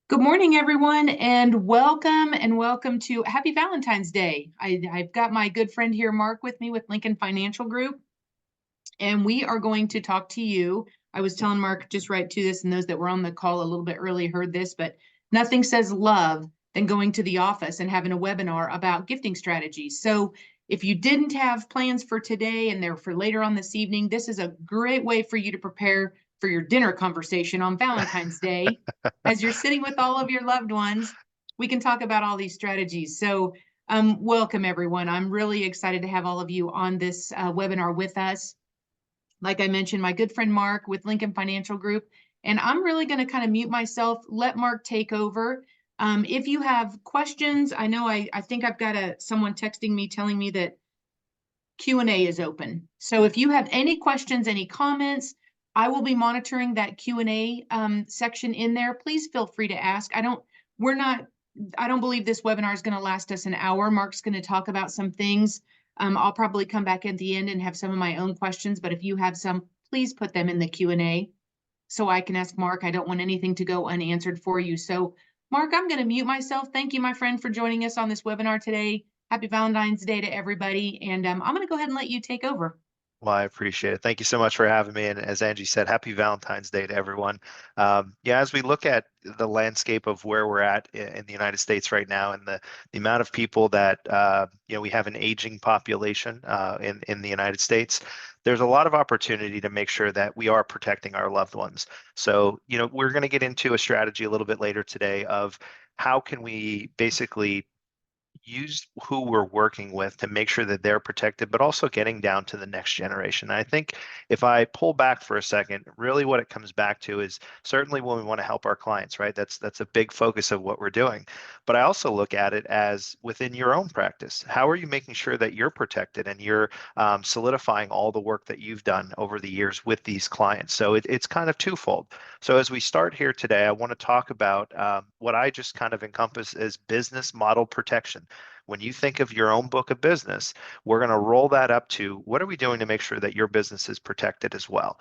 Good morning, everyone, and welcome to Happy Valentine's Day. I've got my good friend here, Mark, with me with Lincoln Financial Group, and we are going to talk to you. I was telling Mark just right to this, and those that were on the call a little bit early heard this, but nothing says love than going to the office and having a webinar about gifting strategies. So if you didn't have plans for today and they're for later on this evening, this is a great way for you to prepare for your dinner conversation on Valentine's Day. As you're sitting with all of your loved ones, we can talk about all these strategies. So welcome everyone. I'm really excited to have all of you on this webinar with us. Like I mentioned, my good friend Mark with Lincoln Financial Group, and I'm really going to kind of mute myself, let Mark take over. If you have questions, I know I think I've got someone texting me telling me that Q&A is open. So if you have any questions, any comments, I will be monitoring that Q&A section in there. Please feel free to ask. I don't believe this webinar is going to last us an hour. Mark's going to talk about some things. I'll probably come back at the end and have some of my own questions, but if you have some, please put them in the Q&A so I can ask Mark. I don't want anything to go unanswered for you. So Mark, I'm going to mute myself. Thank you, my friend, for joining us on this webinar today. Happy Valentine's Day to everybody. And I'm going to go ahead and let you take over. Well, I appreciate it. Thank you so much for having me. And as Angie said, happy Valentine's Day to everyone. Yeah, as we look at the landscape of where we're at in the United States right now, and the amount of people that we have an aging population in the United States, there's a lot of opportunity to make sure that we are protecting our loved ones. So, we're going to get into a strategy a little bit later today of how can we basically use who we're working with to make sure that they're protected, but also getting down to the next generation. And I think if I pull back for a second, really what it comes back to is certainly when we want to help our clients, right? That's a big focus of what we're doing. But I also look at it as within your own practice. How are you making sure that you're protected and you're solidifying all the work that you've done over the years with these clients? So it's kind of twofold. So as we start here today, I want to talk about what I just kind of encompass as business model protection. When you think of your own book of business, we're going to roll that up to what are we doing to make sure that your business is protected as well?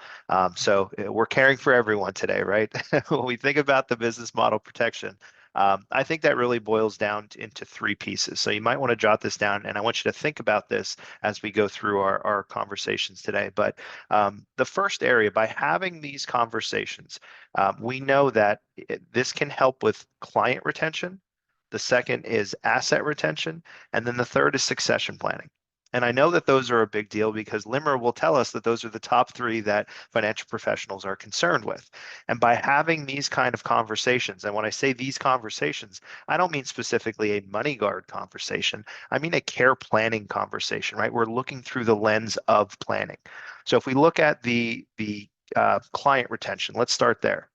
So we're caring for everyone today, right? When we think about the business model protection, I think that really boils down into three pieces. So you might want to jot this down, and I want you to think about this as we go through our conversations today. But the first area, by having these conversations, we know that this can help with client retention. The second is asset retention. And then the third is succession planning. And I know that those are a big deal because Limmer will tell us that those are the top three that financial professionals are concerned with. And by having these kind of conversations, and when I say these conversations, I don't mean specifically a MoneyGuard conversation. I mean a care planning conversation, right? We're looking through the lens of planning. So if we look at the client retention, let's start there.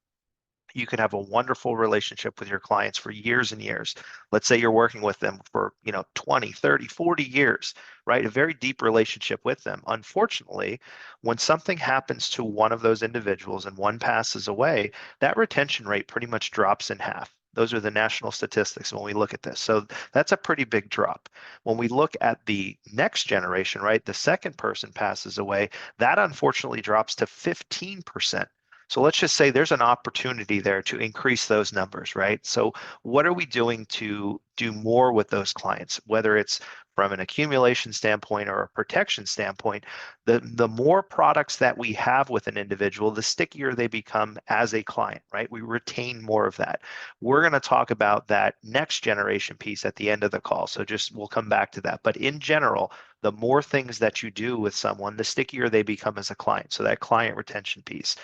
You can have a wonderful relationship with your clients for years and years. Let's say you're working with them for 20, 30, 40 years, right? A very deep relationship with them. Unfortunately, when something happens to one of those individuals and one passes away, that retention rate pretty much drops in half. Those are the national statistics when we look at this. So that's a pretty big drop. When we look at the next generation, right, the second person passes away, that unfortunately drops to 15%. So let's just say there's an opportunity there to increase those numbers, right? So what are we doing to do more with those clients, whether it's from an accumulation standpoint or a protection standpoint? The more products that we have with an individual, the stickier they become as a client, right? We retain more of that. We're going to talk about that next generation piece at the end of the call. So we'll come back to that. But in general, the more things that you do with someone, the stickier they become as a client. So that client retention piece.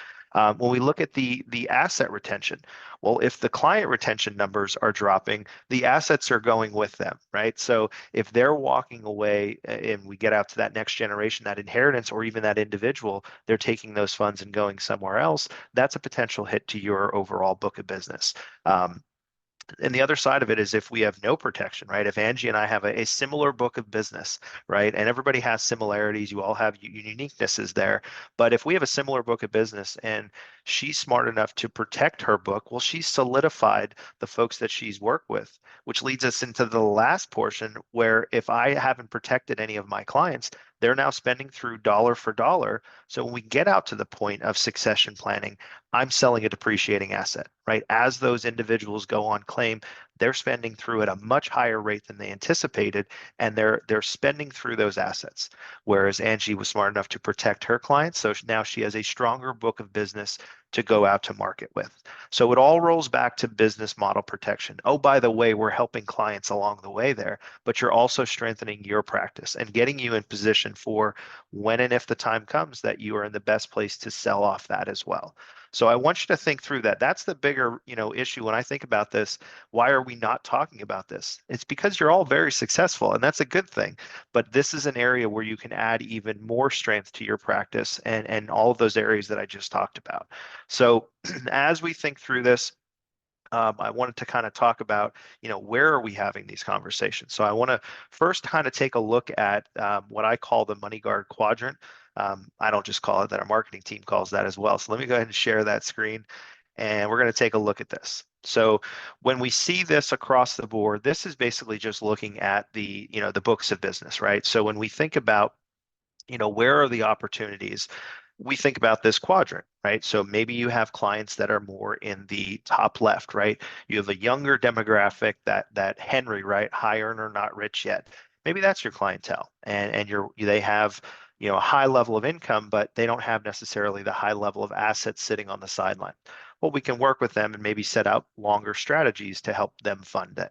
When we look at the asset retention, well, if the client retention numbers are dropping, the assets are going with them, right? So if they're walking away and we get out to that next generation, that inheritance, or even that individual, they're taking those funds and going somewhere else, that's a potential hit to your overall book of business. And the other side of it is if we have no protection, right? If Angie and I have a similar book of business, right? And everybody has similarities, you all have uniquenesses there. But if we have a similar book of business and she's smart enough to protect her book, well, she's solidified the folks that she's worked with, which leads us into the last portion where if I haven't protected any of my clients, they're now spending through dollar for dollar. So when we get out to the point of succession planning, I'm selling a depreciating asset, right? As those individuals go on claim, they're spending through at a much higher rate than they anticipated, and they're spending through those assets. Whereas Angie was smart enough to protect her clients, so now she has a stronger book of business to go out to market with. So it all rolls back to business model protection. Oh, by the way, we're helping clients along the way there, but you're also strengthening your practice and getting you in position for when and if the time comes that you are in the best place to sell off that as well. So I want you to think through that. That's the bigger, issue when I think about this. Why are we not talking about this? It's because you're all very successful, and that's a good thing. But this is an area where you can add even more strength to your practice and all of those areas that I just talked about. So as we think through this, I wanted to kind of talk about, where are we having these conversations? So I want to first kind of take a look at what I call the MoneyGuard quadrant. I don't just call it that, our marketing team calls that as well. So let me go ahead and share that screen, and we're going to take a look at this. So when we see this across the board, this is basically just looking at the books of business, right? So when we think about, where are the opportunities? We think about this quadrant, right? So maybe you have clients that are more in the top left, right? You have a younger demographic, that Henry, right? High earner, not rich yet. Maybe that's your clientele, and they have a high level of income, but they don't have necessarily the high level of assets sitting on the sideline. Well, we can work with them and maybe set out longer strategies to help them fund it.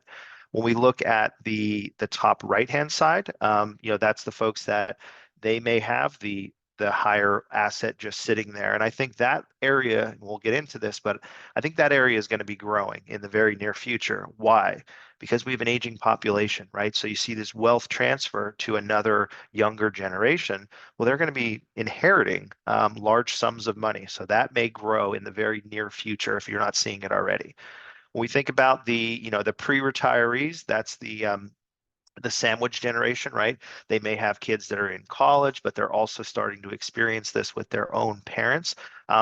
When we look at the top right hand side, that's the folks that they may have the higher asset just sitting there. And I think that area, and we'll get into this, but I think that area is going to be growing in the very near future. Why? Because we have an aging population, right? So you see this wealth transfer to another younger generation. Well, they're going to be inheriting large sums of money. So that may grow in the very near future if you're not seeing it already. When we think about the pre-retirees, that's the sandwich generation, right? They may have kids that are in college, but they're also starting to experience this with their own parents.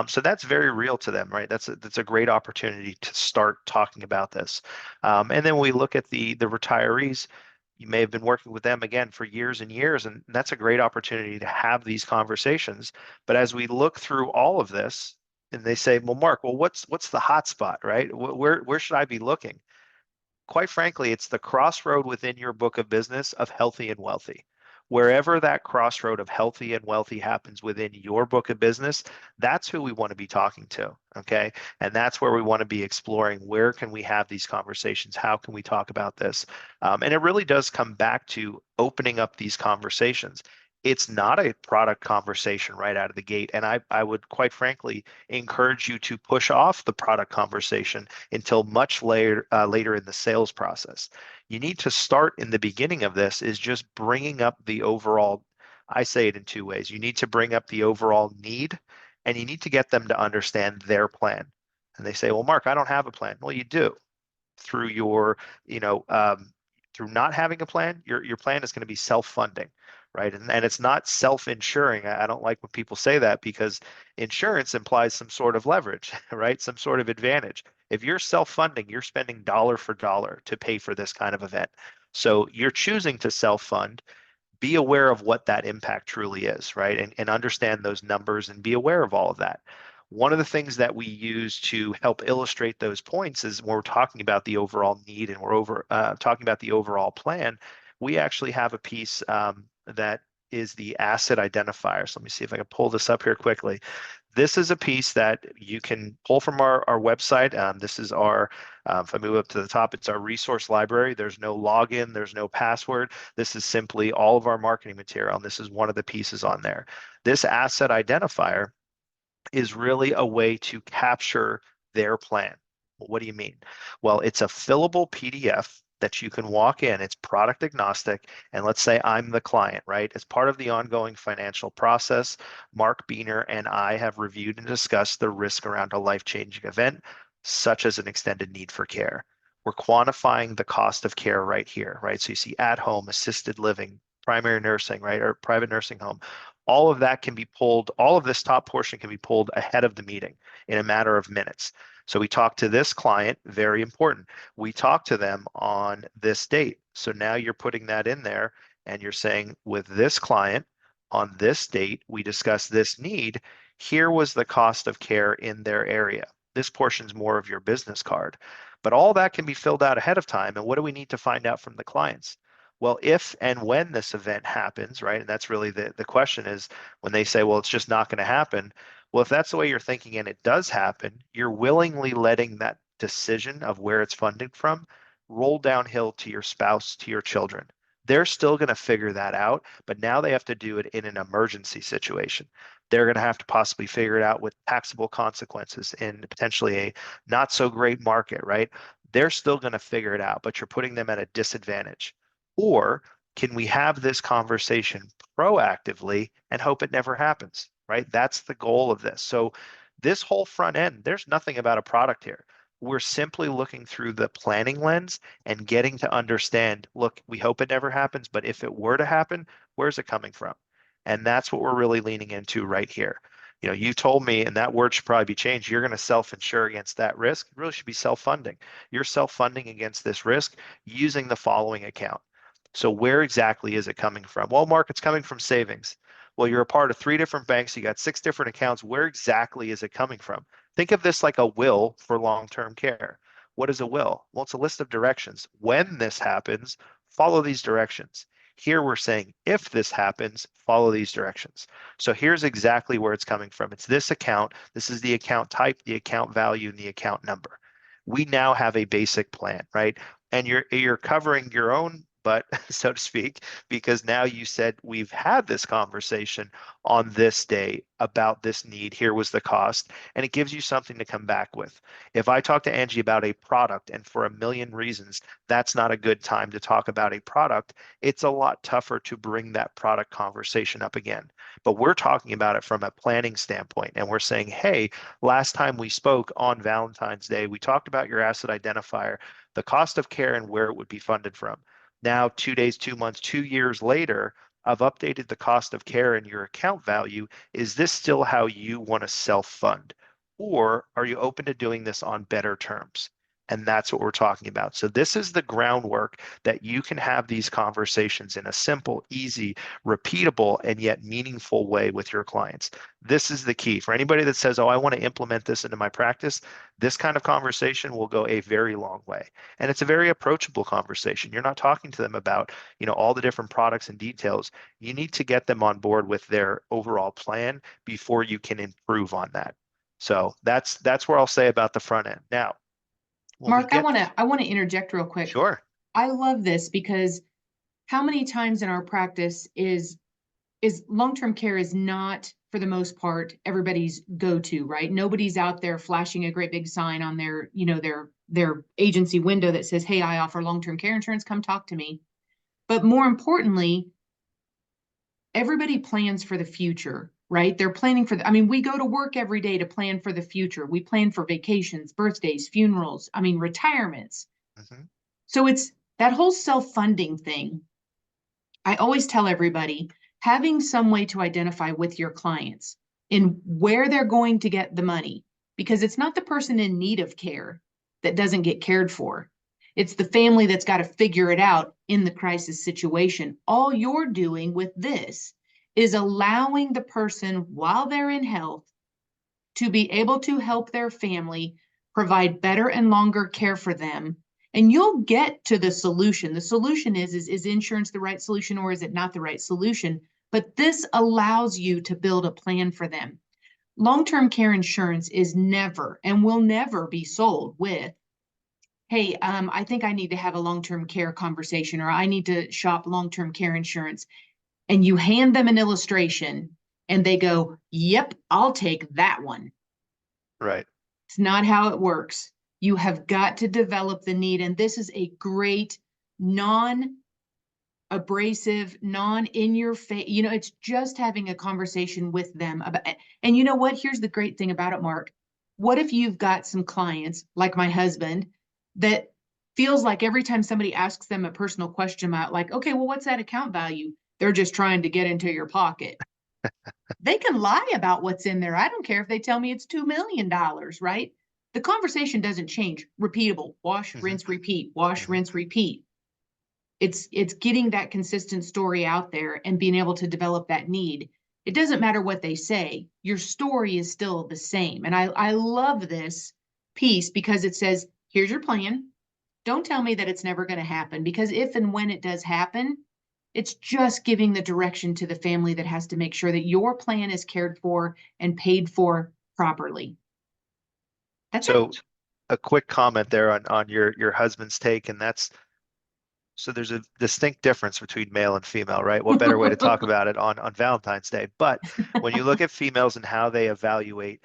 So that's very real to them, right? That's a great opportunity to start talking about this. And then we look at the retirees. You may have been working with them again for years and years, and that's a great opportunity to have these conversations. But as we look through all of this, and they say, "Well, Mark, what's the hot spot, right? Where should I be looking?" Quite frankly, it's the crossroad within your book of business of healthy and wealthy. Wherever that crossroad of healthy and wealthy happens within your book of business, that's who we want to be talking to. Okay. And that's where we want to be exploring, where can we have these conversations? How can we talk about this? And it really does come back to opening up these conversations. It's not a product conversation right out of the gate. And I would quite frankly encourage you to push off the product conversation until much later in the sales process. You need to start in the beginning of this is just bringing up the overall. I say it in two ways. You need to bring up the overall need, and you need to get them to understand their plan. And they say, well, Mark, I don't have a plan. Well, you do. Through your, through not having a plan, your plan is going to be self-funding, right? And it's not self-insuring. I don't like when people say that, because insurance implies some sort of leverage, right? Some sort of advantage. If you're self-funding, you're spending dollar for dollar to pay for this kind of event. So you're choosing to self-fund. Be aware of what that impact truly is, right? And understand those numbers and be aware of all of that. One of the things that we use to help illustrate those points is when we're talking about the overall need and we're talking about the overall plan, we actually have a piece that is the asset identifier. So let me see if I can pull this up here quickly. This is a piece that you can pull from our website. This is our, if I move up to the top, it's our resource library. There's no login, there's no password. This is simply all of our marketing material, and this is one of the pieces on there. This asset identifier is really a way to capture their plan. Well, what do you mean? Well, it's a fillable PDF that you can walk in. It's product agnostic. And let's say I'm the client, right? As part of the ongoing financial process, Mark Beener and I have reviewed and discussed the risk around a life-changing event, such as an extended need for care. We're quantifying the cost of care right here, right? So you see at home, assisted living, primary nursing, right? Or private nursing home. All of that can be pulled, all of this top portion can be pulled ahead of the meeting in a matter of minutes. So we talk to this client, very important. We talk to them on this date. So now you're putting that in there and you're saying, with this client, on this date, we discussed this need. Here was the cost of care in their area. This portion's more of your business card, but all that can be filled out ahead of time. And what do we need to find out from the clients? Well, if and when this event happens, right? And that's really the question is when they say, well, it's just not going to happen. Well, if that's the way you're thinking and it does happen, you're willingly letting that decision of where it's funded from roll downhill to your spouse, to your children. They're still going to figure that out, but now they have to do it in an emergency situation. They're going to have to possibly figure it out with taxable consequences in potentially a not so great market, right? They're still going to figure it out, but you're putting them at a disadvantage. Or can we have this conversation proactively and hope it never happens, right? That's the goal of this. So this whole front end, there's nothing about a product here. We're simply looking through the planning lens and getting to understand, look, we hope it never happens, but if it were to happen, where's it coming from? And that's what we're really leaning into right here. You know, you told me, and that word should probably be changed. You're going to self-insure against that risk. It really should be self-funding. You're self-funding against this risk using the following account. So where exactly is it coming from? Well, Mark, it's coming from savings. Well, you're a part of 3 different banks. You got 6 different accounts. Where exactly is it coming from? Think of this like a will for long-term care. What is a will? Well, it's a list of directions. When this happens, follow these directions. Here we're saying, if this happens, follow these directions. So here's exactly where it's coming from. It's this account. This is the account type, the account value, and the account number. We now have a basic plan, right? And you're covering your own butt, so to speak, because now you said we've had this conversation on this day about this need. Here was the cost, and it gives you something to come back with. If I talk to Angie about a product, and for a million reasons, that's not a good time to talk about a product, it's a lot tougher to bring that product conversation up again. But we're talking about it from a planning standpoint, and we're saying, hey, last time we spoke on Valentine's Day, we talked about your asset identifier, the cost of care, and where it would be funded from. Now, 2 days, 2 months, 2 years later, I've updated the cost of care and your account value. Is this still how you want to self-fund? Or are you open to doing this on better terms? And that's what we're talking about. So this is the groundwork that you can have these conversations in a simple, easy, repeatable, and yet meaningful way with your clients. This is the key. For anybody that says, oh, I want to implement this into my practice, this kind of conversation will go a very long way. And it's a very approachable conversation. You're not talking to them about, you know, all the different products and details. You need to get them on board with their overall plan before you can improve on that. So that's where I'll say about the front end. Now, Mark, I want to interject real quick. Sure. I love this because how many times in our practice is long-term care is not, for the most part, everybody's go-to, right? Nobody's out there flashing a great big sign on their, you know, their agency window that says, hey, I offer long-term care insurance, come talk to me. But more importantly, everybody plans for the future, right? They're planning for I mean, we go to work every day to plan for the future. We plan for vacations, birthdays, funerals, I mean, retirements. Mm-hmm. So it's that whole self-funding thing. I always tell everybody, having some way to identify with your clients in where they're going to get the money, because it's not the person in need of care that doesn't get cared for. It's the family that's got to figure it out in the crisis situation. All you're doing with this is allowing the person while they're in health to be able to help their family provide better and longer care for them. And you'll get to the solution. The solution is insurance the right solution or is it not the right solution? But this allows you to build a plan for them. Long-term care insurance is never and will never be sold with, hey, I think I need to have a long-term care conversation or I need to shop long-term care insurance. And you hand them an illustration and they go, yep, I'll take that one. Right. It's not how it works. You have got to develop the need. And this is a great non-abrasive, non-in-your-face, you know, it's just having a conversation with them about, and you know what? Here's the great thing about it, Mark. What if you've got some clients like my husband that feels like every time somebody asks them a personal question about like, okay, well, what's that account value? They're just trying to get into your pocket. They can lie about what's in there. I don't care if they tell me it's $2 million, right? The conversation doesn't change. Repeatable, wash, rinse, repeat, wash, rinse, repeat. It's getting that consistent story out there and being able to develop that need. It doesn't matter what they say, your story is still the same. And I love this piece because it says, here's your plan. Don't tell me that it's never going to happen, because if and when it does happen, it's just giving the direction to the family that has to make sure that your plan is cared for and paid for properly. That's So it. a quick comment there on your husband's take, and that's so there's a distinct difference between male and female, right? What better way to talk about it on Valentine's Day? But when you look at females and how they evaluate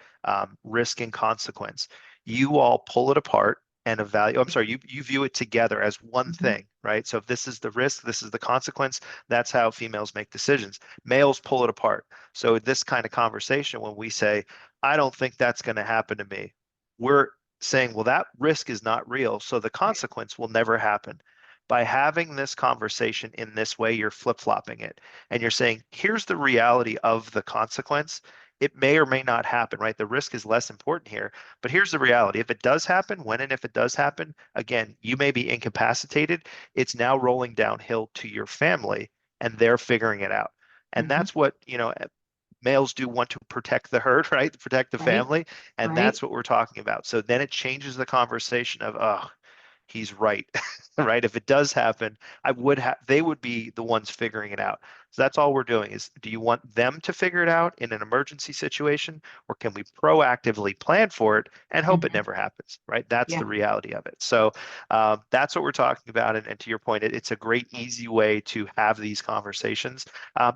risk and consequence, you all pull it apart and evaluate. I'm sorry, you view it together as one Mhm. thing, right? So if this is the risk, this is the consequence. That's how females make decisions. Males pull it apart. So this kind of conversation, when we say, "I don't think that's going to happen to me," we're saying, "Well, that risk is not real, so the Right, consequence will never happen." By having this conversation in this way, you're flip-flopping it and you're saying, here's the reality of the consequence. It may or may not happen, right? The risk is less important here, but here's the reality. If it does happen, when and if it does happen, again, you may be incapacitated. It's now rolling downhill to your family and they're figuring it out. And mhm, that's what, males do want to protect the herd, right? Protect the right, family. And right. that's what we're talking about. So then it changes the conversation of, oh, he's right, right? If it does happen, they would be the ones figuring it out. So that's all we're doing is, do you want them to figure it out in an emergency situation, or can we proactively plan for it and hope it Mhm. never happens, right? That's Yeah. the reality of it. So that's what we're talking about. And to your point, it's a great, easy way to have these conversations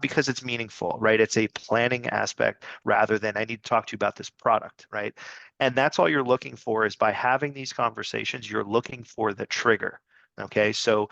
because it's meaningful, right? It's a planning aspect rather than I need to talk to you about this product, right? And that's all you're looking for is by having these conversations, you're looking for the trigger. Okay. So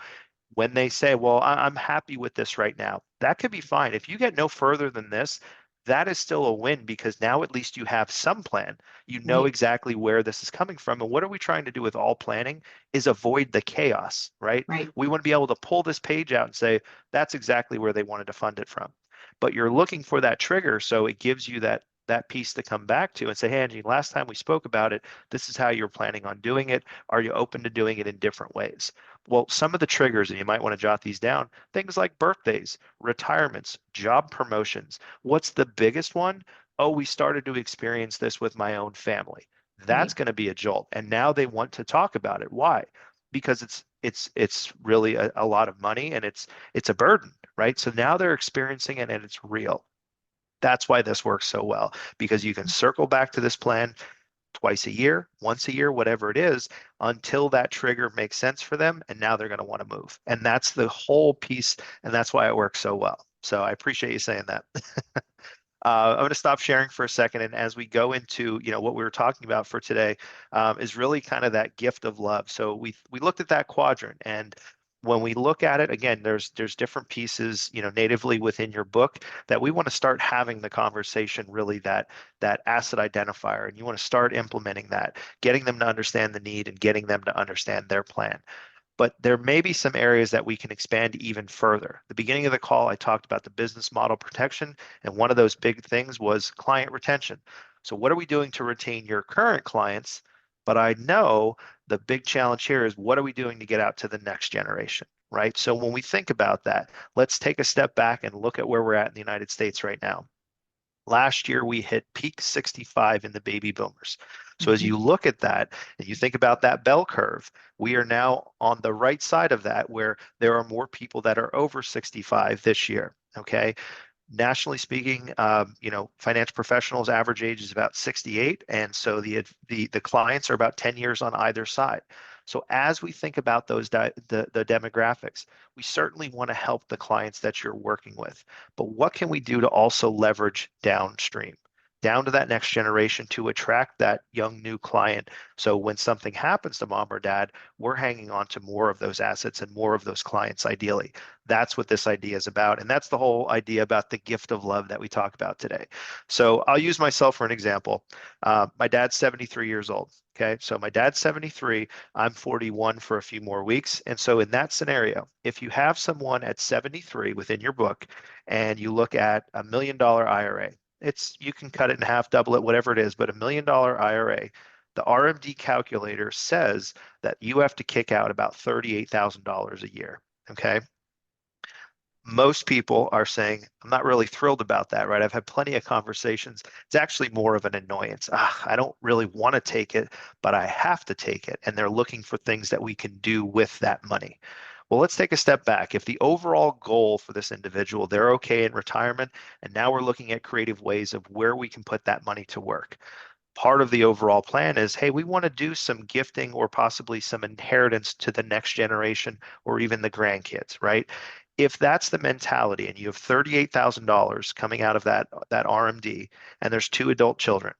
when they say, well, I'm happy with this right now, that could be fine. If you get no further than this, that is still a win because now at least you have some plan. You know Right, exactly where this is coming from. And what are we trying to do with all planning is avoid the chaos, right? right. We want to be able to pull this page out and say, that's exactly where they wanted to fund it from. But you're looking for that trigger. So it gives you that piece to come back to and say, hey, Angie, last time we spoke about it, this is how you're planning on doing it. Are you open to doing it in different ways? Well, some of the triggers, and you might want to jot these down, things like birthdays, retirements, job promotions. What's the biggest one? Oh, we started to experience this with my own family. That's Right. going to be a jolt. And now they want to talk about it. Why? Because it's really a lot of money and it's a burden, right? So now they're experiencing it and it's real. That's why this works so well because you can circle back to this plan twice a year, once a year, whatever it is, until that trigger makes sense for them. And now they're going to want to move. And that's the whole piece. And that's why it works so well. So I appreciate you saying that. I'm going to stop sharing for a second. And as we go into, what we were talking about for today, is really kind of that gift of love. So we looked at that quadrant, and when we look at it again, there's different pieces, natively within your book that we want to start having the conversation, really that asset identifier, and you want to start implementing that, getting them to understand the need and getting them to understand their plan. But there may be some areas that we can expand even further. The beginning of the call, I talked about the business model protection, and one of those big things was client retention. So what are we doing to retain your current clients? But I know the big challenge here is what are we doing to get out to the next generation, right? So when we think about that, let's take a step back and look at where we're at in the United States right now. Last year, we hit peak 65 in the baby boomers. So as Mhm. you look at that and you think about that bell curve, we are now on the right side of that where there are more people that are over 65 this year. Okay. Nationally speaking, financial professionals average age is about 68, and so the clients are about 10 years on either side. So as we think about the demographics, we certainly want to help the clients that you're working with. But what can we do to also leverage downstream, down to that next generation to attract that young new client? So when something happens to mom or dad, we're hanging on to more of those assets and more of those clients ideally. That's what this idea is about. And that's the whole idea about the gift of love that we talk about today. So I'll use myself for an example. My dad's 73 years old. Okay. So my dad's 73. I'm 41 for a few more weeks. And so in that scenario, if you have someone at 73 within your book and you look at $1 million IRA, you can cut it in half, double it, whatever it is, but $1 million IRA, the RMD calculator says that you have to kick out about $38,000 a year. Okay. Most people are saying, I'm not really thrilled about that, right? I've had plenty of conversations. It's actually more of an annoyance. I don't really want to take it, but I have to take it. And they're looking for things that we can do with that money. Well, let's take a step back. If the overall goal for this individual, they're okay in retirement, and now we're looking at creative ways of where we can put that money to work. Part of the overall plan is, hey, we want to do some gifting or possibly some inheritance to the next generation or even the grandkids, right? If that's the mentality and you have $38,000 coming out of that RMD and there's two adult children,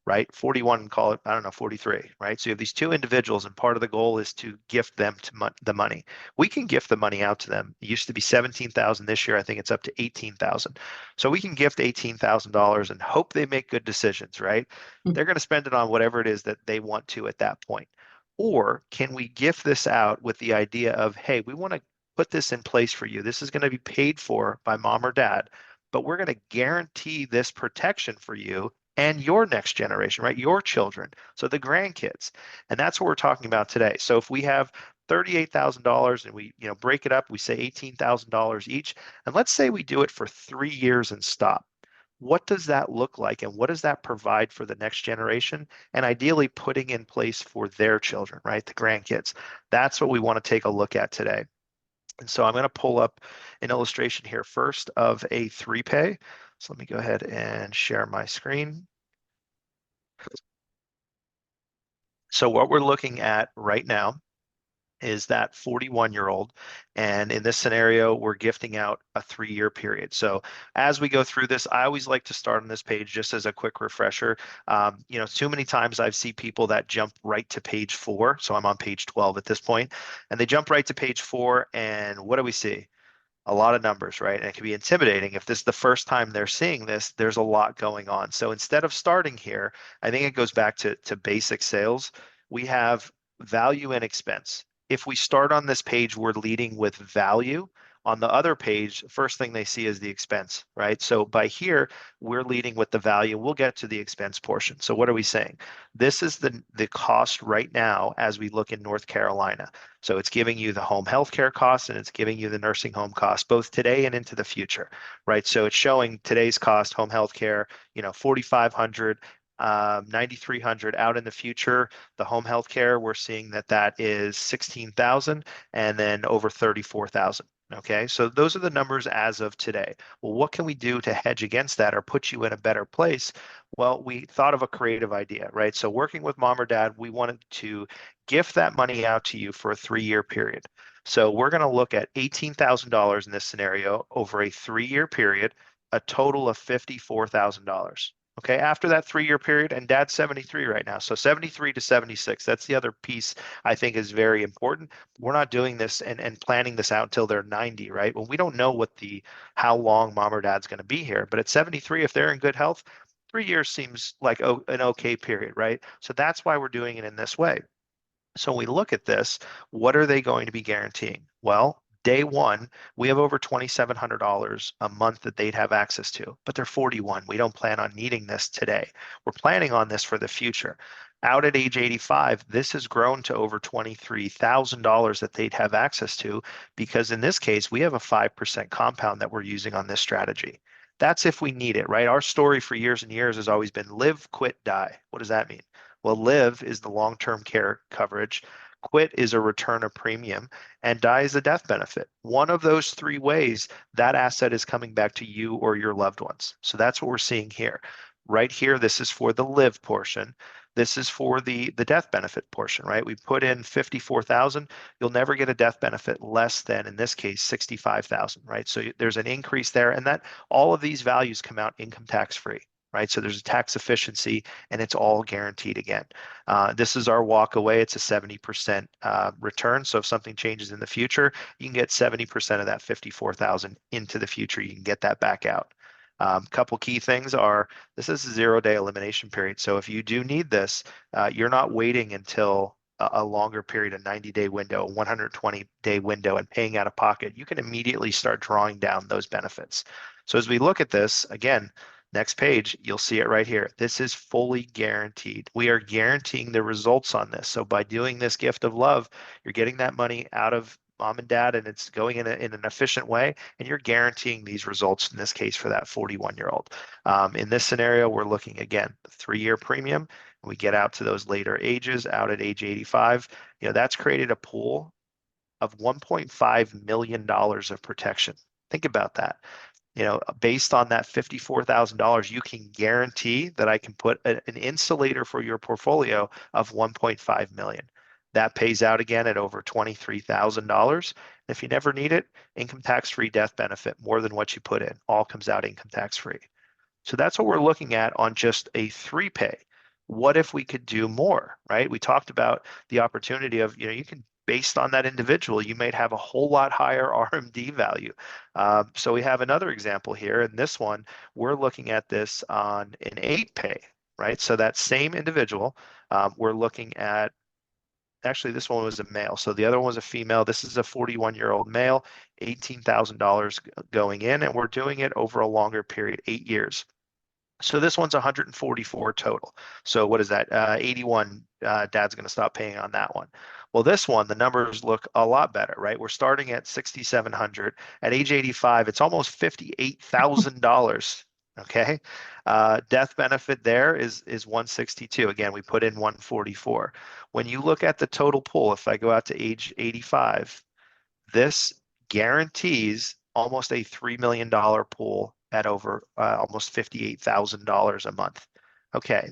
right? 41, call it, I don't know, 43, right? So you have these two individuals, and part of the goal is to gift them to the money. We can gift the money out to them. It used to be 17,000 this year. I think it's up to 18,000. So we can gift $18,000 and hope they make good decisions, right? They're going to spend it on whatever it is that they want to at that point. Or can we gift this out with the idea of, hey, we want to put this in place for you. This is going to be paid for by mom or dad, but we're going to guarantee this protection for you and your next generation, right? Your children, so the grandkids. And that's what we're talking about today. So if we have $38,000 and we, break it up, we say $18,000 each, and let's say we do it for 3 years and stop. What does that look like, and what does that provide for the next generation, and ideally putting in place for their children, right? The grandkids. That's what we want to take a look at today. And so I'm going to pull up an illustration here first of a 3-pay. So let me go ahead and share my screen. So what we're looking at right now is that 41-year-old. And in this scenario, we're gifting out a 3-year period. So as we go through this, I always like to start on this page just as a quick refresher. Too many times I've seen people that jump right to page 4. So I'm on page 12 at this point, and they jump right to page 4. And what do we see? A lot of numbers, right? And it can be intimidating. If this is the first time they're seeing this, there's a lot going on. So instead of starting here, I think it goes back to basic sales. We have value and expense. If we start on this page, we're leading with value. On the other page, first thing they see is the expense, right? So by here, we're leading with the value. We'll get to the expense portion. So what are we saying? This is the cost right now as we look in North Carolina. So it's giving you the home health care costs and it's giving you the nursing home costs, both today and into the future, right? So it's showing today's cost, home health care, 4,500, 9,300 out in the future. The home health care, we're seeing that is 16,000 and then over 34,000. Okay, so those are the numbers as of today. Well, what can we do to hedge against that or put you in a better place? Well, we thought of a creative idea, right? So working with mom or dad, we wanted to gift that money out to you for a 3-year period. So we're going to look at $18,000 in this scenario over a 3-year period, a total of $54,000. Okay, after that 3-year period, and dad's 73 right now. So 73 to 76, that's the other piece I think is very important. We're not doing this and planning this out until they're 90, right? Well, we don't know how long mom or dad's going to be here. But at 73, if they're in good health, 3 years seems like an okay period, right? So that's why we're doing it in this way. So when we look at this, what are they going to be guaranteeing? Well, day one, we have over $2,700 a month that they'd have access to, but they're 41. We don't plan on needing this today. We're planning on this for the future. Out at age 85, this has grown to over $23,000 that they'd have access to, because in this case, we have a 5% compound that we're using on this strategy. That's if we need it, right? Our story for years and years has always been live, quit, die. What does that mean? Well, live is the long-term care coverage, quit is a return of premium, and die is a death benefit. One of those 3 ways, that asset is coming back to you or your loved ones. So that's what we're seeing here. Right here, this is for the live portion. This is for the death benefit portion, right? We put in 54,000. You'll never get a death benefit less than, in this case, 65,000, right? So there's an increase there, and that all of these values come out income tax free, right? So there's a tax efficiency and it's all guaranteed again. This is our walk away. It's a 70% return. So if something changes in the future, you can get 70% of that 54,000 into the future. You can get that back out. Couple key things are this is a 0-day elimination period. So if you do need this, you're not waiting until a longer period, a 90-day window, a 120-day window, and paying out of pocket. You can immediately start drawing down those benefits. So as we look at this, again, next page, you'll see it right here. This is fully guaranteed. We are guaranteeing the results on this. So by doing this gift of love, you're getting that money out of mom and dad, and it's going in an efficient way, and you're guaranteeing these results in this case for that 41-year-old. In this scenario, we're looking again, the 3-year premium. We get out to those later ages, out at age 85. That's created a pool of $1.5 million of protection. Think about that. Based on that $54,000, you can guarantee that I can put an insulator for your portfolio of 1.5 million. That pays out again at over $23,000. If you never need it, income tax-free death benefit, more than what you put in, all comes out income tax-free. So that's what we're looking at on just a 3-pay. What if we could do more, right? We talked about the opportunity of, you can, based on that individual, you might have a whole lot higher RMD value. So we have another example here. And this one, we're looking at this on an 8-pay, right? So that same individual, we're looking at, actually, this one was a male. So the other one was a female. This is a 41-year-old male, $18,000 going in, and we're doing it over a longer period, 8 years. So this one's 144 total. So what is that? 81, dad's going to stop paying on that one. Well, this one, the numbers look a lot better, right? We're starting at 6,700. At age 85, it's almost $58,000. Okay. Death benefit there is 162. Again, we put in 144. When you look at the total pool, if I go out to age 85, this guarantees almost a $3 million pool at over almost $58,000 a month. Okay,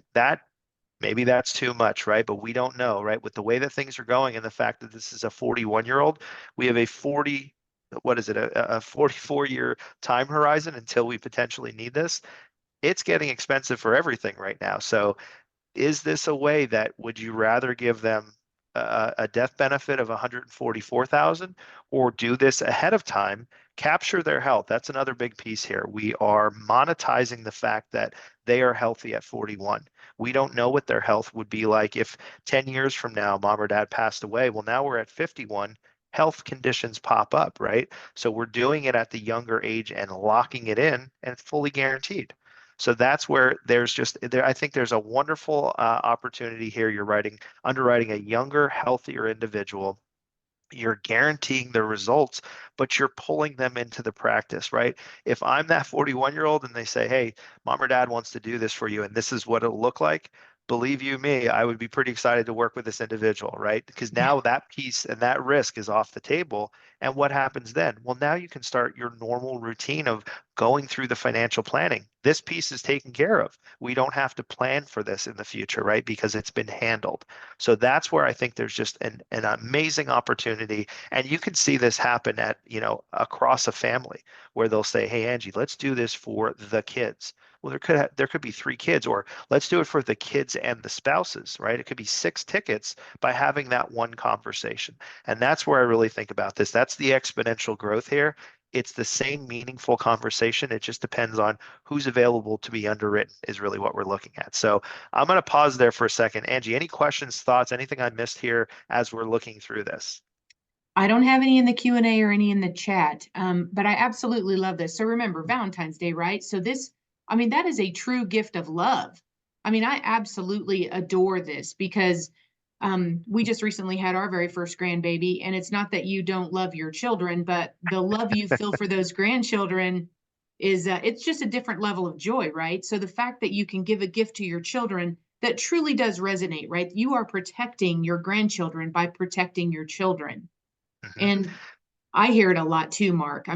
maybe that's too much, right? But we don't know, right? With the way that things are going and the fact that this is a 41-year-old, we have a 44-year time horizon until we potentially need this. It's getting expensive for everything right now. So is this a way that, would you rather give them a death benefit of 144,000 or do this ahead of time, capture their health? That's another big piece here. We are monetizing the fact that they are healthy at 41. We don't know what their health would be like if 10 years from now, mom or dad passed away. Well, now we're at 51. Health conditions pop up, right? So we're doing it at the younger age and locking it in, and it's fully guaranteed. So that's where I think there's a wonderful opportunity here. You're underwriting a younger, healthier individual. You're guaranteeing the results, but you're pulling them into the practice, right? If I'm that 41-year-old and they say, hey, mom or dad wants to do this for you, and this is what it'll look like, believe you me, I would be pretty excited to work with this individual, right? Because now that piece and that risk is off the table. And what happens then? Well, now you can start your normal routine of going through the financial planning. This piece is taken care of. We don't have to plan for this in the future, right? Because it's been handled. So that's where I think there's just an amazing opportunity. And you can see this happen at, across a family where they'll say, hey, Angie, let's do this for the kids. Well, there could be 3 kids, or let's do it for the kids and the spouses, right? It could be 6 tickets by having that one conversation. And that's where I really think about this. That's the exponential growth here. It's the same meaningful conversation. It just depends on who's available to be underwritten is really what we're looking at. So I'm going to pause there for a second. Angie, any questions, thoughts, anything I missed here as we're looking through this? I don't have any in the Q&A or any in the chat, but I absolutely love this. So remember, Valentine's Day, right? So that is a true gift of love. I absolutely adore this because we just recently had our very first grandbaby, and it's not that you don't love your children, but the love you feel for those grandchildren is it's just a different level of joy, right? So the fact that you can give a gift to your children that truly does resonate, right? You are protecting your grandchildren by protecting your children. Mhm. And I hear it a lot too, Mark.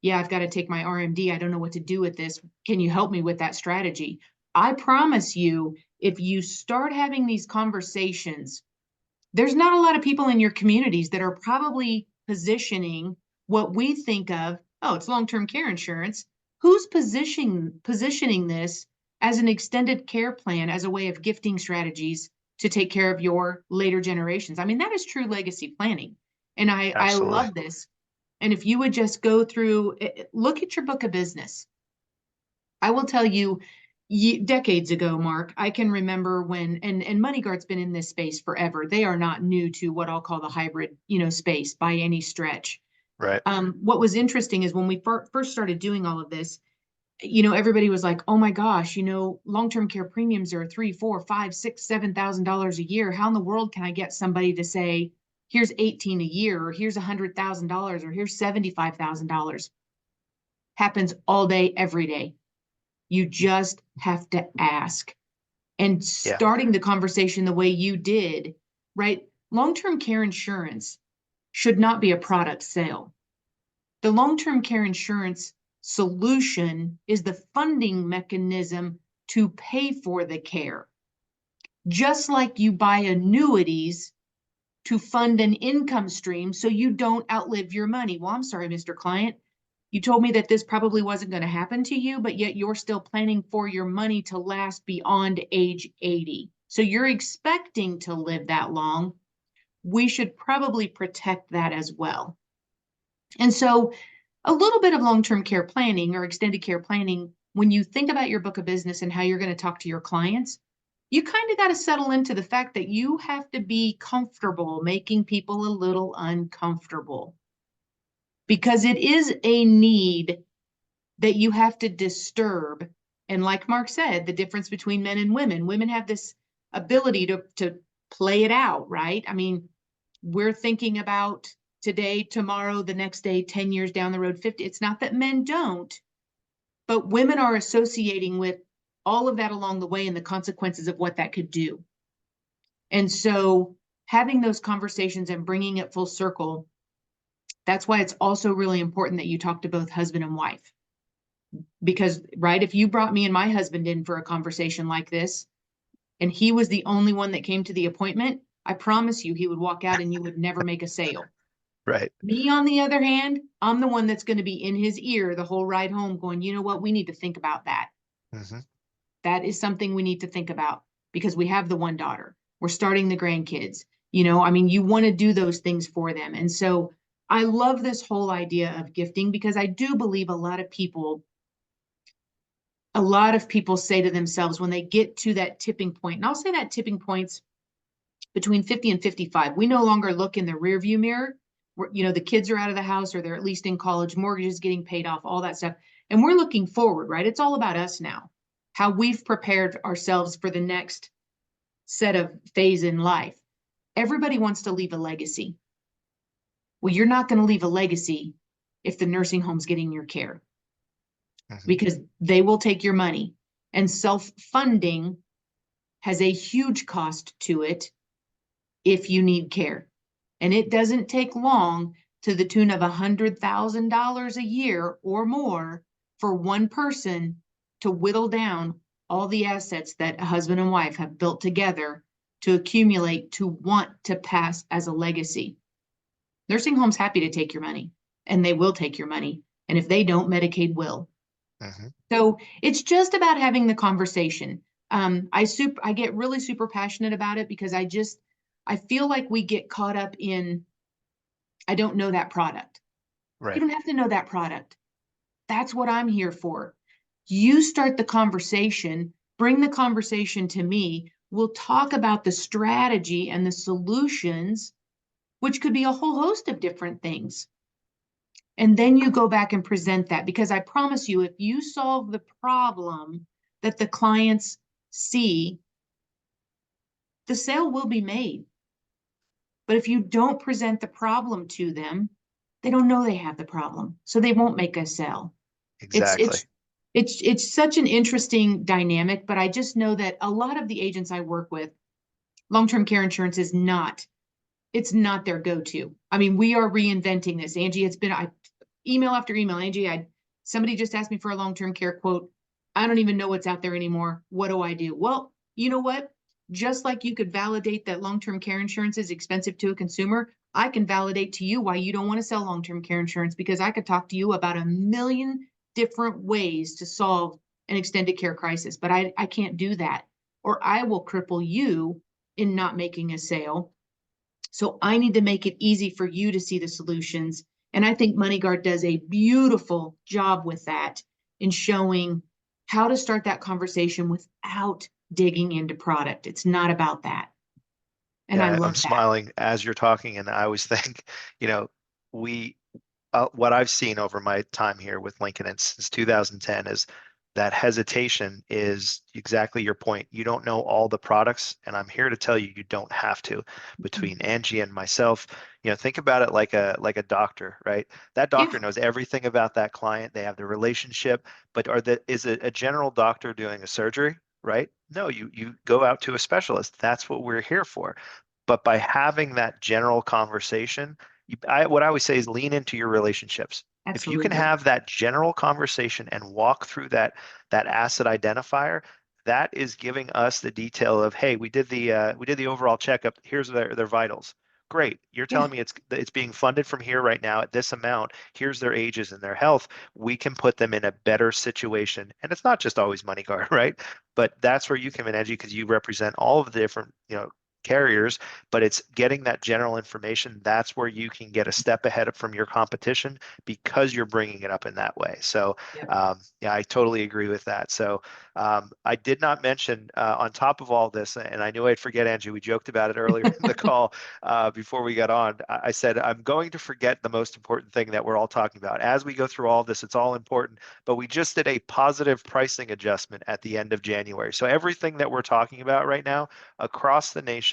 Yeah, I've got to take my RMD. I don't know what to do with this. Can you help me with that strategy? I promise you, if you start having these conversations, there's not a lot of people in your communities that are probably positioning what we think of, oh, it's long-term care insurance. Who's positioning this as an extended care plan, as a way of gifting strategies to take care of your later generations? That is true legacy planning. And I Absolutely. love this. And if you would just go through, look at your book of business. I will tell you, decades ago, Mark, I can remember when, and MoneyGuard's been in this space forever. They are not new to what I'll call the hybrid, space by any stretch. Right. What was interesting is when we first started doing all of this, everybody was like, oh my gosh, long-term care premiums are $3, $4, $5, $6, $7,000 a year. How in the world can I get somebody to say, here's 18 a year, or here's $100,000, or here's $75,000. Happens all day, every day. You just have to ask. And Yeah. starting the conversation the way you did, right? Long-term care insurance should not be a product sale. The long-term care insurance solution is the funding mechanism to pay for the care. Just like you buy annuities to fund an income stream so you don't outlive your money. Well, I'm sorry, Mr. Client. You told me that this probably wasn't going to happen to you, but yet you're still planning for your money to last beyond age 80. So you're expecting to live that long. We should probably protect that as well. And so a little bit of long-term care planning or extended care planning, when you think about your book of business and how you're going to talk to your clients, you kind of got to settle into the fact that you have to be comfortable making people a little uncomfortable, because it is a need that you have to disturb. And like Mark said, the difference between men and women have this ability to play it out, right? I mean, we're thinking about today, tomorrow, the next day, 10 years down the road, 50. It's not that men don't, but women are associating with all of that along the way and the consequences of what that could do. And so having those conversations and bringing it full circle, that's why it's also really important that you talk to both husband and wife. Because, right, if you brought me and my husband in for a conversation like this, and he was the only one that came to the appointment, I promise you he would walk out and you would never make a sale. Right. Me, on the other hand, I'm the one that's going to be in his ear the whole ride home going, you know what, we need to think about that. Mm-hmm. That is something we need to think about, because we have the one daughter. We're starting the grandkids. You know, I mean, you want to do those things for them. And so I love this whole idea of gifting, because I do believe a lot of people say to themselves when they get to that tipping point, and I'll say that tipping point's between 50 and 55. We no longer look in the rearview mirror. You know, the kids are out of the house, or they're at least in college, mortgages getting paid off, all that stuff. And we're looking forward, right? It's all about us now, how we've prepared ourselves for the next set of phase in life. Everybody wants to leave a legacy. Well, you're not going to leave a legacy if the nursing home's getting your care, because they will take your money. And self-funding has a huge cost to it if you need care. And it doesn't take long, to the tune of $100,000 a year or more, for one person to whittle down all the assets that a husband and wife have built together to accumulate to want to pass as a legacy. Nursing home's happy to take your money, and they will take your money. And if they don't, Medicaid will. So it's just about having the conversation. I get really super passionate about it, because I feel like we get caught up in, I don't know that product. Right. You don't have to know that product. That's what I'm here for. You start the conversation, bring the conversation to me. We'll talk about the strategy and the solutions, which could be a whole host of different things. And then you go back and present that, because I promise you, if you solve the problem that the clients see, the sale will be made. But if you don't present the problem to them, they don't know they have the problem, so they won't make a sale. Exactly. It's such an interesting dynamic, but I just know that a lot of the agents I work with, long-term care insurance is not, it's not their go-to. I mean, we are reinventing this. Angie, it's been email after email. Angie, somebody just asked me for a long-term care quote. I don't even know what's out there anymore. What do I do? Well, you know what? Just like you could validate that long-term care insurance is expensive to a consumer, I can validate to you why you don't want to sell long-term care insurance, because I could talk to you about a million different ways to solve an extended care crisis, but I can't do that, or I will cripple you in not making a sale. So I need to make it easy for you to see the solutions. And I think MoneyGuard does a beautiful job with that, in showing how to start that conversation without digging into product. It's not about that. And I Yeah, love I'm that. smiling as you're talking, and I always think, you know, what I've seen over my time here with Lincoln since 2010 is that hesitation is exactly your point. You don't know all the products, and I'm here to tell you, you don't have to. Between Angie and myself, think about it like a doctor, right? That Yeah, doctor knows everything about that client. They have the relationship, but is it a general doctor doing a surgery, right? No, you go out to a specialist. That's what we're here for. But by having that general conversation, what I always say is lean into your relationships. If you can absolutely. have that general conversation and walk through that asset identifier, that is giving us the detail of, hey, we did the overall checkup. Here's their vitals. Great. You're Yeah, telling me it's being funded from here right now at this amount. Here's their ages and their health. We can put them in a better situation. And it's not just always MoneyGuard, right? But that's where you come in, Edgy, because you represent all of the different, carriers, but it's getting that general information. That's where you can get a step ahead from your competition because you're bringing it up in that way. So, yep. yeah, I totally agree with that. So, I did not mention on top of all this, and I knew I'd forget, Angie. We joked about it earlier in the call before we got on. I said, I'm going to forget the most important thing that we're all talking about. As we go through all this, it's all important, but we just did a positive pricing adjustment at the end of January. So, everything that we're talking about right now across the nation,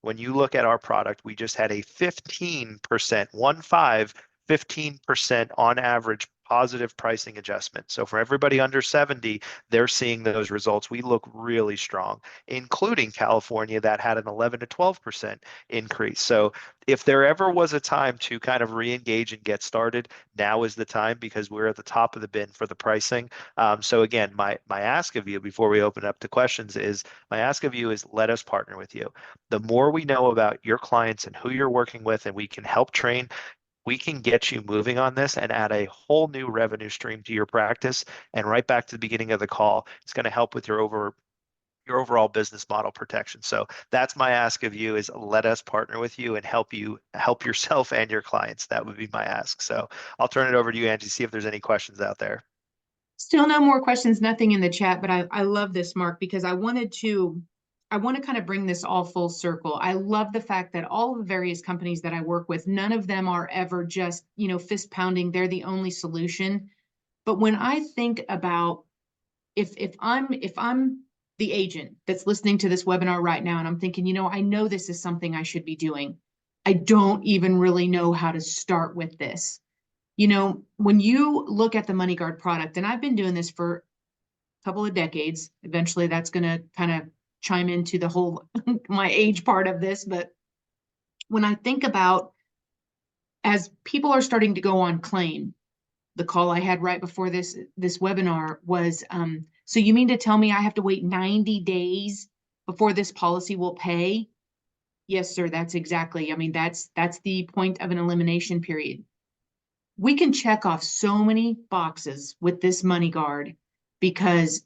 when you look at our product, we just had a 15%, 15% on average positive pricing adjustment. So for everybody under 70, they're seeing those results. We look really strong, including California that had an 11 to 12% increase. So if there ever was a time to kind of re-engage and get started, now is the time because we're at the top of the bin for the pricing. So again, my ask of you before we open up to questions is let us partner with you. The more we know about your clients and who you're working with, and we can help train, we can get you moving on this and add a whole new revenue stream to your practice. And right back to the beginning of the call, it's going to help with your overall business model protection. So that's my ask of you is let us partner with you and help yourself and your clients. That would be my ask. So I'll turn it over to you, Angie, see if there's any questions out there. Still no more questions, nothing in the chat, but I love this, Mark, because I want to kind of bring this all full circle. I love the fact that all of the various companies that I work with, none of them are ever just, fist pounding, they're the only solution. But when I think about if I'm the agent that's listening to this webinar right now and I'm thinking, I know this is something I should be doing. I don't even really know how to start with this. When you look at the MoneyGuard product, and I've been doing this for a couple of decades, eventually that's going to kind of chime into the whole my age part of this. But when I think about as people are starting to go on claim, the call I had right before this webinar was, so you mean to tell me I have to wait 90 days before this policy will pay? Yes, sir, that's exactly. I mean, that's the point of an elimination period. We can check off so many boxes with this MoneyGuard because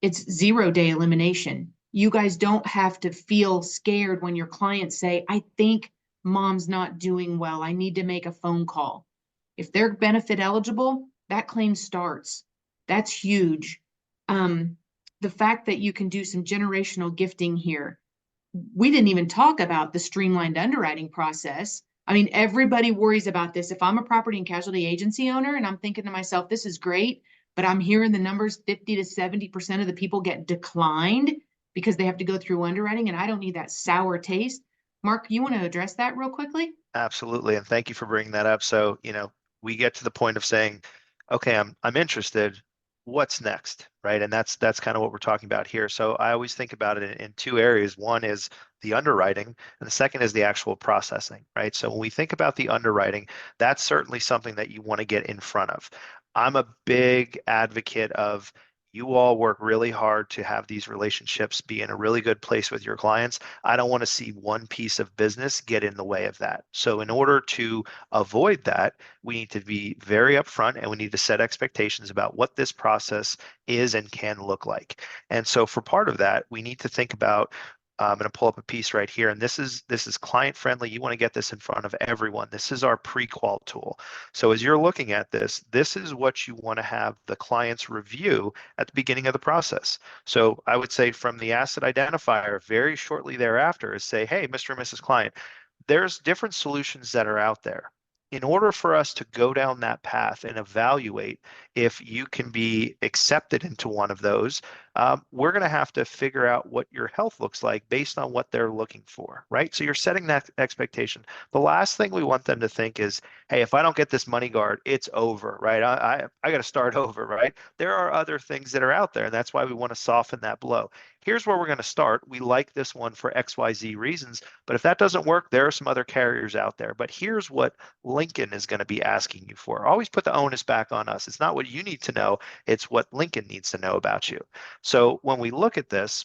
it's 0-day elimination. You guys don't have to feel scared when your clients say, I think mom's not doing well. I need to make a phone call. If they're benefit eligible, that claim starts. That's huge. The fact that you can do some generational gifting here. We didn't even talk about the streamlined underwriting process. I mean, everybody worries about this. If I'm a property and casualty agency owner and I'm thinking to myself, this is great, but I'm hearing the numbers 50 to 70% of the people get declined because they have to go through underwriting, and I don't need that sour taste. Mark, you want to address that real quickly? Absolutely. And thank you for bringing that up. So, we get to the point of saying, okay, I'm interested. What's next? Right. And that's kind of what we're talking about here. So I always think about it in two areas. One is the underwriting, and the second is the actual processing, right? So when we think about the underwriting, that's certainly something that you want to get in front of. I'm a big advocate of you all work really hard to have these relationships be in a really good place with your clients. I don't want to see one piece of business get in the way of that. So in order to avoid that, we need to be very upfront and we need to set expectations about what this process is and can look like. And so for part of that, we need to think about I'm going to pull up a piece right here, and this is client friendly. You want to get this in front of everyone. This is our pre-qual tool. So as you're looking at this, this is what you want to have the clients review at the beginning of the process. So I would say from the asset identifier, very shortly thereafter, is say, hey, Mr. and Mrs. Client, there's different solutions that are out there. in order for us to go down that path and evaluate if you can be accepted into one of those, we're going to have to figure out what your health looks like based on what they're looking for, right? So you're setting that expectation. The last thing we want them to think is, hey, if I don't get this MoneyGuard, it's over, right? I got to start over, right? There are other things that are out there, and that's why we want to soften that blow. Here's where we're going to start. We like this one for XYZ reasons, but if that doesn't work, there are some other carriers out there. But here's what Lincoln is going to be asking you for. Always put the onus back on us. It's not what you need to know, it's what Lincoln needs to know about you. So when we look at this,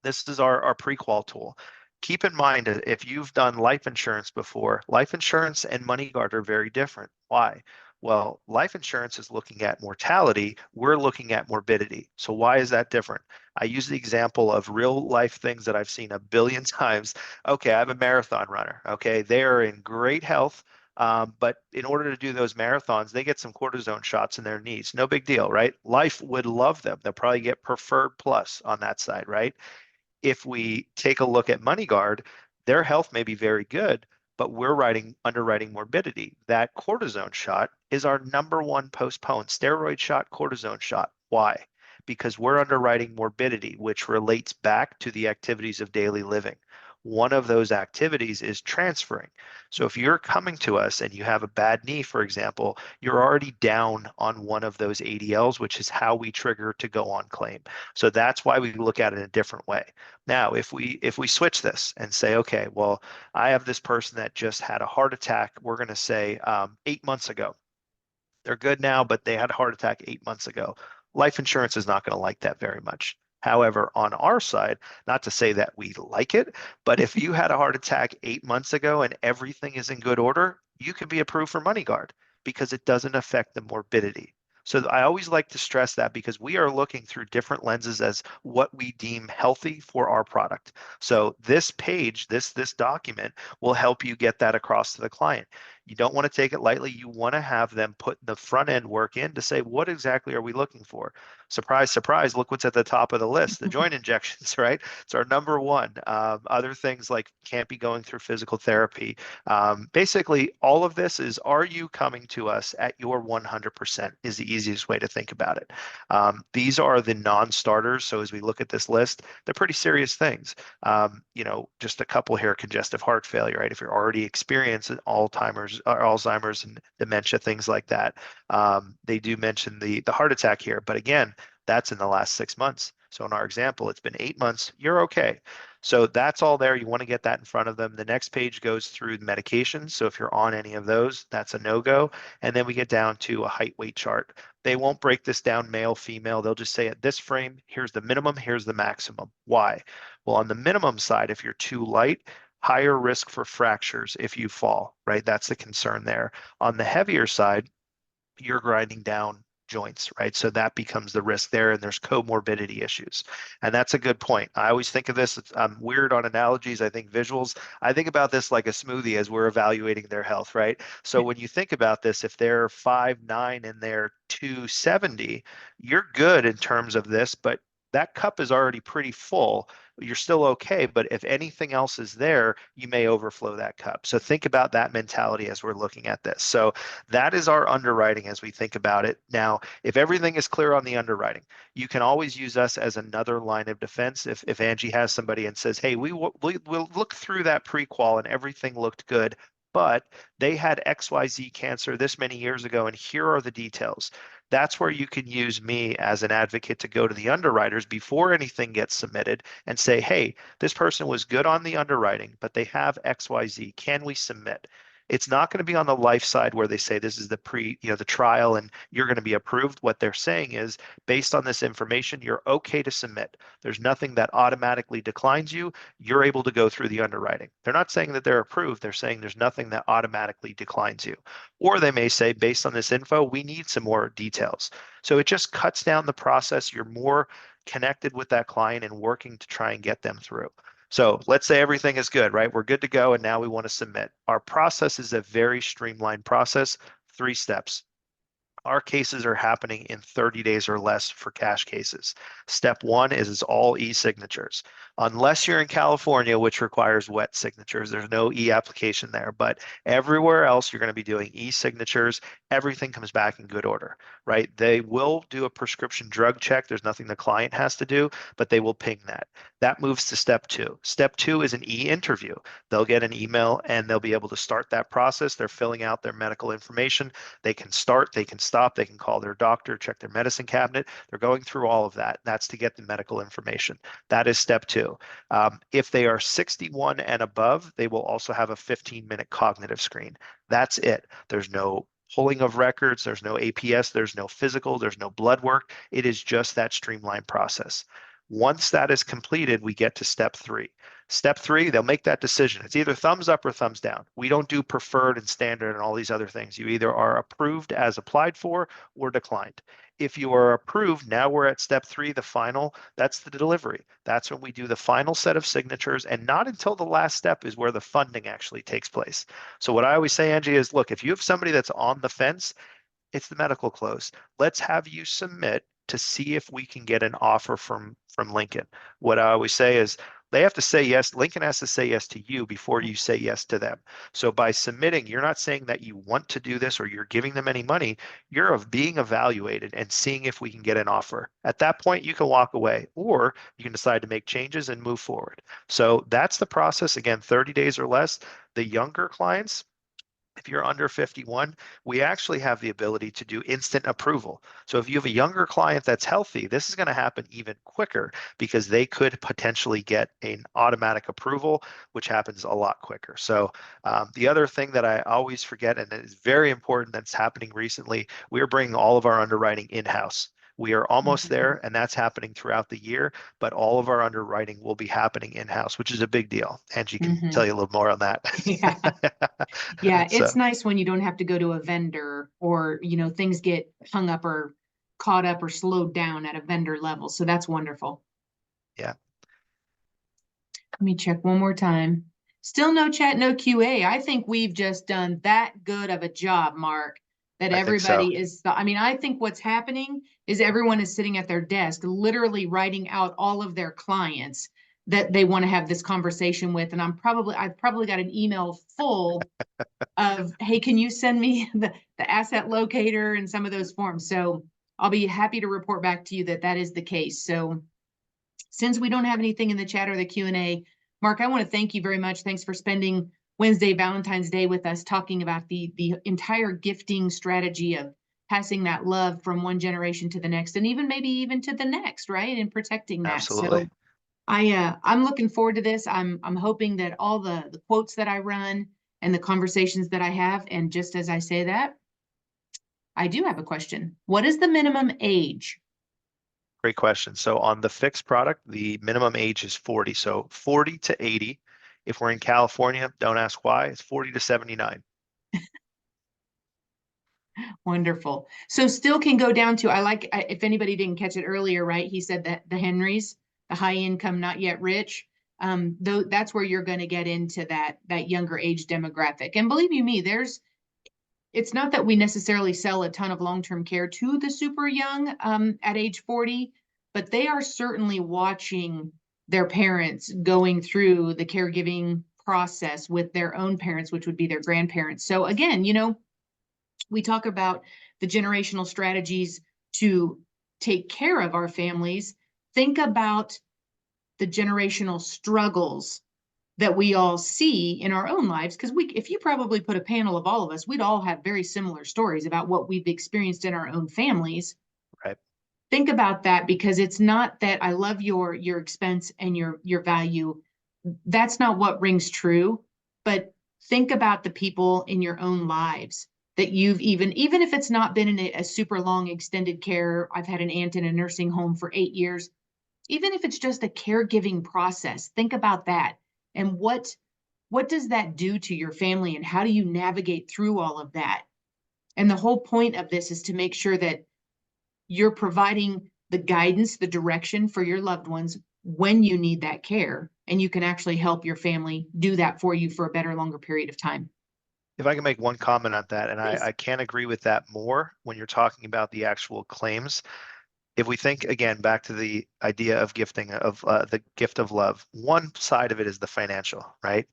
this is our pre-qual tool. Keep in mind that if you've done life insurance before, life insurance and MoneyGuard are very different. Why? Well, life insurance is looking at mortality. We're looking at morbidity. So why is that different? I use the example of real life things that I've seen a billion times. Okay, I have a marathon runner. Okay, they are in great health. But in order to do those marathons, they get some cortisone shots in their knees. No big deal, right? Life would love them. They'll probably get preferred plus on that side, right? If we take a look at MoneyGuard, their health may be very good, but we're underwriting morbidity. That cortisone shot is our number one postponed steroid shot, cortisone shot. Why? Because we're underwriting morbidity, which relates back to the activities of daily living. One of those activities is transferring. So if you're coming to us and you have a bad knee, for example, you're already down on one of those ADLs, which is how we trigger to go on claim. So that's why we look at it in a different way. Now, if we switch this and say, okay, well, I have this person that just had a heart attack, we're going to say 8 months ago. They're good now, but they had a heart attack 8 months ago. Life insurance is not going to like that very much. However, on our side, not to say that we like it, but if you had a heart attack 8 months ago and everything is in good order, you can be approved for MoneyGuard because it doesn't affect the morbidity. So I always like to stress that because we are looking through different lenses as what we deem healthy for our product. So this page, this document will help you get that across to the client. You don't want to take it lightly. You want to have them put the front end work in to say, what exactly are we looking for? Surprise, surprise, look what's at the top of the list, the joint injections, right? It's our number one. Other things like can't be going through physical therapy. Basically, all of this is, are you coming to us at your 100% is the easiest way to think about it. These are the non-starters. So as we look at this list, they're pretty serious things. Just a couple here, congestive heart failure, right? If you're already experiencing Alzheimer's and dementia, things like that. They do mention the heart attack here, but again, that's in the last 6 months. So in our example, it's been 8 months, you're okay. So that's all there. You want to get that in front of them. The next page goes through the medications. So if you're on any of those, that's a no-go. And then we get down to a height weight chart. They won't break this down male, female. They'll just say at this frame, here's the minimum, here's the maximum. Why? Well, on the minimum side, if you're too light, higher risk for fractures if you fall, right? That's the concern there. On the heavier side, you're grinding down joints, right? So that becomes the risk there, and there's comorbidity issues. And that's a good point. I always think of this, I'm weird on analogies. I think visuals. I think about this like a smoothie as we're evaluating their health, right? So when you think about this, if they're 5'9" and they're 270, you're good in terms of this, but that cup is already pretty full. You're still okay, but if anything else is there, you may overflow that cup. So think about that mentality as we're looking at this. So that is our underwriting as we think about it. Now, if everything is clear on the underwriting, you can always use us as another line of defense. If Angie has somebody and says, hey, we'll look through that pre-qual and everything looked good, but they had XYZ cancer this many years ago, and here are the details. That's where you can use me as an advocate to go to the underwriters before anything gets submitted and say, hey, this person was good on the underwriting, but they have XYZ. Can we submit? It's not going to be on the life side where they say this is the the trial and you're going to be approved. What they're saying is, based on this information, you're okay to submit. There's nothing that automatically declines you. You're able to go through the underwriting. They're not saying that they're approved. They're saying there's nothing that automatically declines you. Or they may say, based on this info, we need some more details. So it just cuts down the process. You're more connected with that client and working to try and get them through. So let's say everything is good, right? We're good to go, and now we want to submit. Our process is a very streamlined process, 3 steps. Our cases are happening in 30 days or less for cash cases. Step one is all e-signatures. Unless you're in California, which requires wet signatures, there's no e-application there. But everywhere else, you're going to be doing e-signatures. Everything comes back in good order, right? They will do a prescription drug check. There's nothing the client has to do, but they will ping that. That moves to step two. Step two is an e-interview. They'll get an email and they'll be able to start that process. They're filling out their medical information. They can start, they can stop, they can call their doctor, check their medicine cabinet. They're going through all of that. That's to get the medical information. That is step two. If they are 61 and above, they will also have a 15-minute cognitive screen. That's it. There's no pulling of records, there's no APS, there's no physical, there's no blood work. It is just that streamlined process. Once that is completed, we get to step three. Step three, they'll make that decision. It's either thumbs up or thumbs down. We don't do preferred and standard and all these other things. You either are approved as applied for or declined. If you are approved, now we're at step three, the final, that's the delivery. That's when we do the final set of signatures, and not until the last step is where the funding actually takes place. So what I always say, Angie, is look, if you have somebody that's on the fence, it's the medical close. Let's have you submit to see if we can get an offer from Lincoln. What I always say is they have to say yes. Lincoln has to say yes to you before you say yes to them. So by submitting, you're not saying that you want to do this or you're giving them any money. You're being evaluated and seeing if we can get an offer. At that point, you can walk away or you can decide to make changes and move forward. So that's the process. Again, 30 days or less. The younger clients, if you're under 51, we actually have the ability to do instant approval. So if you have a younger client that's healthy, this is going to happen even quicker because they could potentially get an automatic approval, which happens a lot quicker. So the other thing that I always forget, and it is very important that's happening recently, we are bringing all of our underwriting in-house. We are almost there, and that's happening throughout the year, but all of our underwriting will be happening in-house, which is a big deal. Angie can tell you a little more on that. Yeah. Yeah, So, it's nice when you don't have to go to a vendor or, things get hung up or caught up or slowed down at a vendor level. So that's wonderful. yeah. Let me check one more time. Still no chat, no QA. I think we've just done that good of a job, Mark, that I think so. everybody is, I think what's happening is everyone is sitting at their desk, literally writing out all of their clients that they want to have this conversation with. And I've probably got an email full of, hey, can you send me the asset locator and some of those forms? So I'll be happy to report back to you that that is the case. So since we don't have anything in the chat or the Q&A, Mark, I want to thank you very much. Thanks for spending Wednesday, Valentine's Day with us, talking about the entire gifting strategy of passing that love from one generation to the next, and maybe even to the next, right? And protecting that. Absolutely. So I'm looking forward to this. I'm hoping that all the quotes that I run and the conversations that I have, and just as I say that, I do have a question. What is the minimum age? Great question. So on the fixed product, the minimum age is 40. So 40 to 80. If we're in California, don't ask why, it's 40 to 79. Wonderful. So still can go down to, if anybody didn't catch it earlier, right? He said that the Henrys, the high income, not yet rich, though that's where you're going to get into that younger age demographic. And believe you me, it's not that we necessarily sell a ton of long-term care to the super young at age 40, but they are certainly watching their parents going through the caregiving process with their own parents, which would be their grandparents. So again, we talk about the generational strategies to take care of our families. Think about the generational struggles that we all see in our own lives, because if you probably put a panel of all of us, we'd all have very similar stories about what we've experienced in our own families. Right. Think about that, because it's not that I love your expense and your value. That's not what rings true. But think about the people in your own lives that you've even if it's not been in a super long extended care. I've had an aunt in a nursing home for 8 years. Even if it's just a caregiving process, think about that. And what does that do to your family, and how do you navigate through all of that? And the whole point of this is to make sure that you're providing the guidance, the direction for your loved ones when you need that care, and you can actually help your family do that for you for a better, longer period of time. If I can make one comment on that, and Please. I can't agree with that more when you're talking about the actual claims. If we think again back to the idea of gifting of the gift of love, one side of it is the financial, right?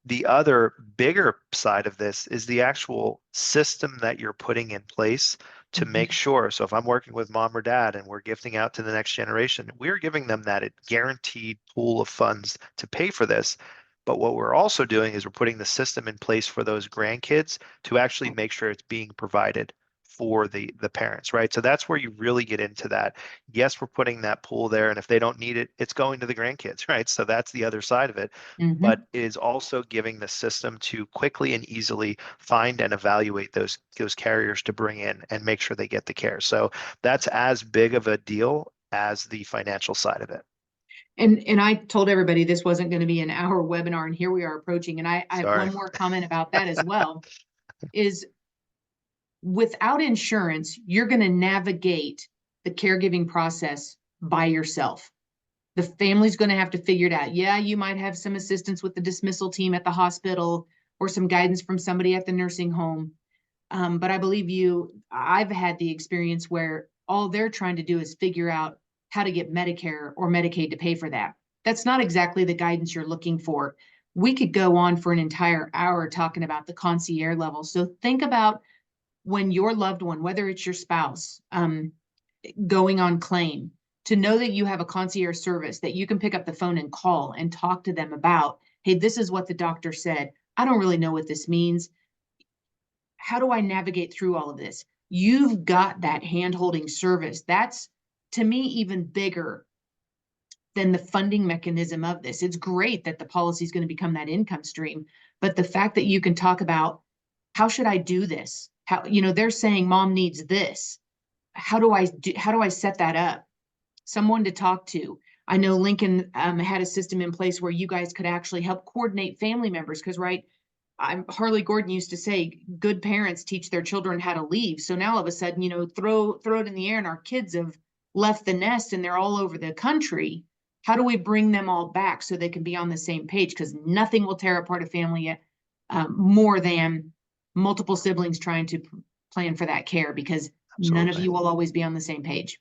The other bigger side of this is the actual system that you're putting in place to make sure. So if I'm working with mom or dad and we're gifting out to the next generation, we're giving them that guaranteed pool of funds to pay for this. But what we're also doing is we're putting the system in place for those grandkids to actually make sure it's being provided for the parents, right? So that's where you really get into that. Yes, we're putting that pool there, and if they don't need it, it's going to the grandkids, right? So that's the other side of it. But it is also giving the system to quickly and easily find and evaluate those carriers to bring in and make sure they get the care. So that's as big of a deal as the financial side of it. And I told everybody this wasn't going to be an hour webinar, and here we are approaching. And I have Sorry. one more comment about that as well, is without insurance, you're going to navigate the caregiving process by yourself. The family's going to have to figure it out. Yeah, you might have some assistance with the dismissal team at the hospital or some guidance from somebody at the nursing home. But I believe I've had the experience where all they're trying to do is figure out how to get Medicare or Medicaid to pay for that. That's not exactly the guidance you're looking for. We could go on for an entire hour talking about the concierge level. So think about when your loved one, whether it's your spouse, going on claim, to know that you have a concierge service that you can pick up the phone and call and talk to them about, hey, this is what the doctor said. I don't really know what this means. How do I navigate through all of this? You've got that hand-holding service. That's, to me, even bigger than the funding mechanism of this. It's great that the policy is going to become that income stream, but the fact that you can talk about, how should I do this? How, they're saying mom needs this. How do I set that up? Someone to talk to. I know Lincoln had a system in place where you guys could actually help coordinate family members, because Harley Gordon used to say, good parents teach their children how to leave. So now all of a sudden, throw it in the air and our kids have left the nest and they're all over the country. How do we bring them all back so they can be on the same page? Because nothing will tear apart a family more than multiple siblings trying to plan for that care, because none of Absolutely. you will always be on the same page.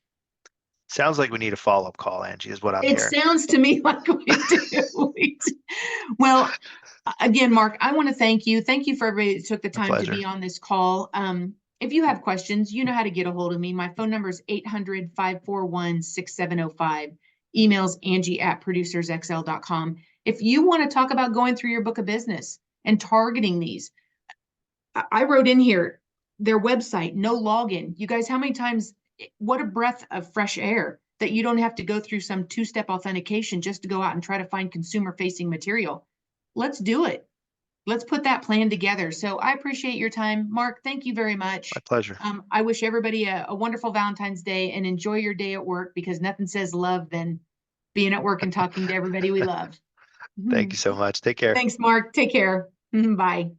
Sounds like we need a follow-up call, Angie, is what I'm It hearing. sounds to me like we do. Well, again, Mark, I want to thank you. Thank you for everybody that took the My time to pleasure. be on this call. If you have questions, you know how to get a hold of me. My phone number is 800-541-6705. Emails Angie@producersxl.com. If you want to talk about going through your book of business and targeting these, I wrote in here their website, no login. You guys, how many times, what a breath of fresh air that you don't have to go through some two-step authentication just to go out and try to find consumer-facing material. Let's do it. Let's put that plan together. So I appreciate your time. Mark, thank you very much. My pleasure. I wish everybody a wonderful Valentine's Day, and enjoy your day at work, because nothing says love than being at work and talking to everybody we love. Thank you so much. Take care. Thanks, Mark. Take care. Bye.